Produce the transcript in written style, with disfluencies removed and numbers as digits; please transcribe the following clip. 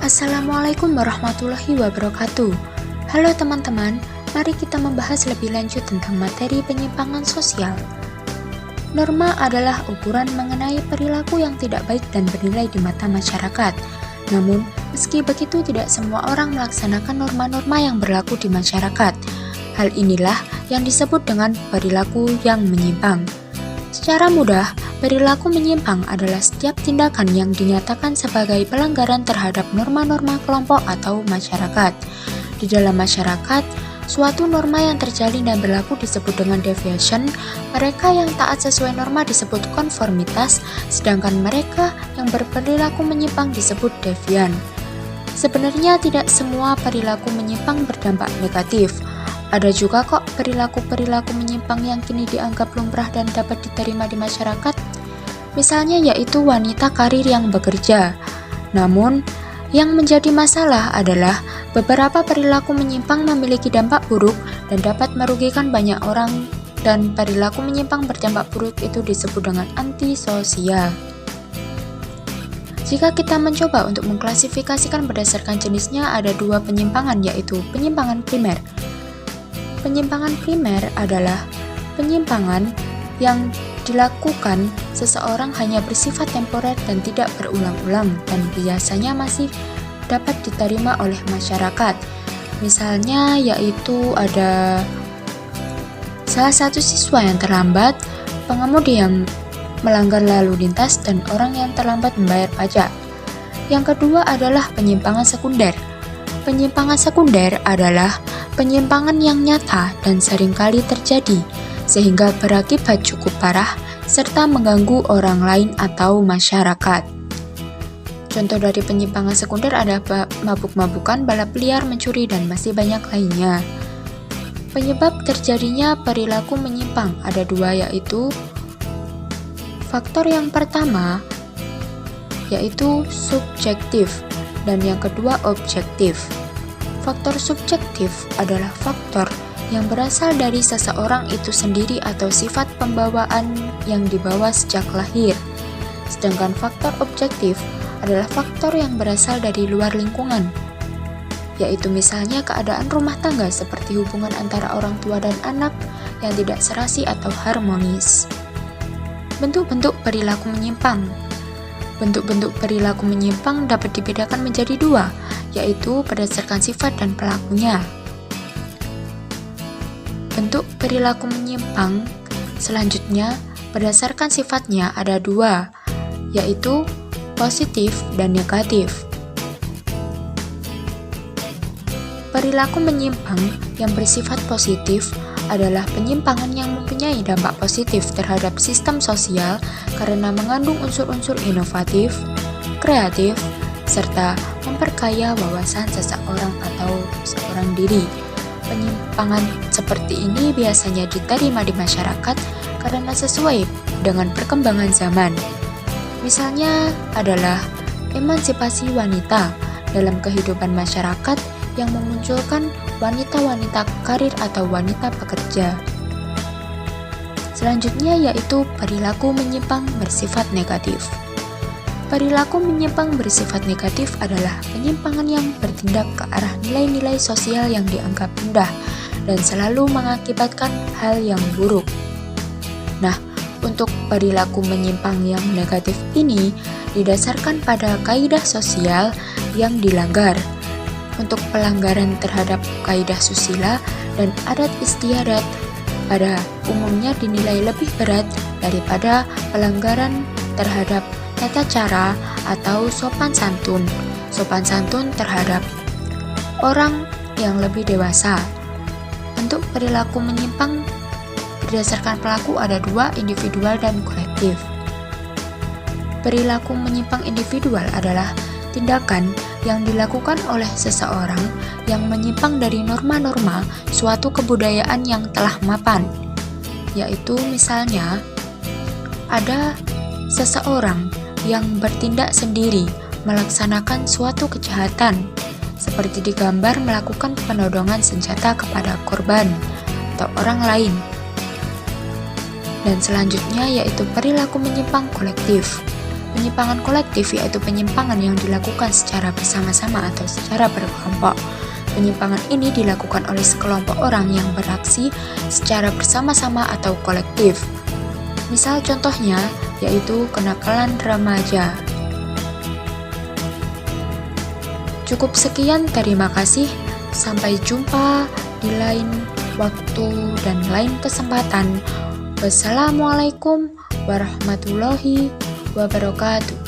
Assalamualaikum warahmatullahi wabarakatuh. Halo teman-teman, mari kita membahas lebih lanjut tentang materi penyimpangan sosial. Norma adalah ukuran mengenai perilaku yang tidak baik dan bernilai di mata masyarakat. Namun, meski begitu tidak semua orang melaksanakan norma-norma yang berlaku di masyarakat. Hal inilah yang disebut dengan perilaku yang menyimpang. Secara mudah, perilaku menyimpang adalah setiap tindakan yang dinyatakan sebagai pelanggaran terhadap norma-norma kelompok atau masyarakat. Di dalam masyarakat, suatu norma yang terjalin dan berlaku disebut dengan deviation, mereka yang taat sesuai norma disebut konformitas, sedangkan mereka yang berperilaku menyimpang disebut devian. Sebenarnya tidak semua perilaku menyimpang berdampak negatif. Ada juga kok perilaku-perilaku menyimpang yang kini dianggap lumrah dan dapat diterima di masyarakat. Misalnya yaitu wanita karir yang bekerja. Namun, yang menjadi masalah adalah beberapa perilaku menyimpang memiliki dampak buruk dan dapat merugikan banyak orang, dan perilaku menyimpang berdampak buruk itu disebut dengan antisosial. Jika kita mencoba untuk mengklasifikasikan berdasarkan jenisnya, ada dua penyimpangan, yaitu penyimpangan primer. Penyimpangan primer adalah penyimpangan yang dilakukan seseorang hanya bersifat temporer dan tidak berulang-ulang dan biasanya masih dapat diterima oleh masyarakat. Misalnya yaitu ada salah satu siswa yang terlambat, pengemudi yang melanggar lalu lintas, dan orang yang terlambat membayar pajak. Yang kedua adalah penyimpangan sekunder. Penyimpangan sekunder adalah penyimpangan yang nyata dan seringkali terjadi, sehingga berakibat cukup parah serta mengganggu orang lain atau masyarakat. Contoh dari penyimpangan sekunder ada mabuk-mabukan, balap liar, mencuri, dan masih banyak lainnya. Penyebab terjadinya perilaku menyimpang ada dua, yaitu faktor yang pertama yaitu subjektif dan yang kedua objektif. Faktor subjektif adalah faktor yang berasal dari seseorang itu sendiri atau sifat pembawaan yang dibawa sejak lahir. Sedangkan faktor objektif adalah faktor yang berasal dari luar lingkungan, yaitu misalnya keadaan rumah tangga seperti hubungan antara orang tua dan anak yang tidak serasi atau harmonis. Bentuk-bentuk perilaku menyimpang. Bentuk-bentuk perilaku menyimpang dapat dibedakan menjadi dua, yaitu berdasarkan sifat dan pelakunya. Bentuk perilaku menyimpang selanjutnya berdasarkan sifatnya ada dua, yaitu positif dan negatif. Perilaku menyimpang yang bersifat positif adalah penyimpangan yang mempunyai dampak positif terhadap sistem sosial karena mengandung unsur-unsur inovatif, kreatif, serta memperkaya wawasan seseorang atau seorang diri. Penyimpangan seperti ini biasanya diterima di masyarakat karena sesuai dengan perkembangan zaman. Misalnya adalah emansipasi wanita dalam kehidupan masyarakat yang memunculkan wanita-wanita karir atau wanita pekerja. Selanjutnya yaitu perilaku menyimpang bersifat negatif. Perilaku menyimpang bersifat negatif adalah penyimpangan yang bertindak ke arah nilai-nilai sosial yang dianggap rendah dan selalu mengakibatkan hal yang buruk. Nah, untuk perilaku menyimpang yang negatif ini didasarkan pada kaidah sosial yang dilanggar. Untuk pelanggaran terhadap kaidah susila dan adat istiadat pada umumnya dinilai lebih berat daripada pelanggaran terhadap tata cara atau sopan santun. Sopan santun terhadap orang yang lebih dewasa. Untuk perilaku menyimpang berdasarkan pelaku ada dua, individual dan kolektif. Perilaku menyimpang individual adalah tindakan yang dilakukan oleh seseorang yang menyimpang dari norma-norma suatu kebudayaan yang telah mapan, yaitu misalnya ada seseorang yang bertindak sendiri melaksanakan suatu kejahatan, seperti digambar melakukan penodongan senjata kepada korban atau orang lain. Dan selanjutnya yaitu perilaku menyimpang kolektif. Penyimpangan kolektif yaitu penyimpangan yang dilakukan secara bersama-sama atau secara berkelompok. Penyimpangan ini dilakukan oleh sekelompok orang yang beraksi secara bersama-sama atau kolektif. Misal contohnya yaitu kenakalan remaja. Cukup sekian, terima kasih. Sampai jumpa di lain waktu dan lain kesempatan. Wassalamualaikum warahmatullahi wabarakatuh.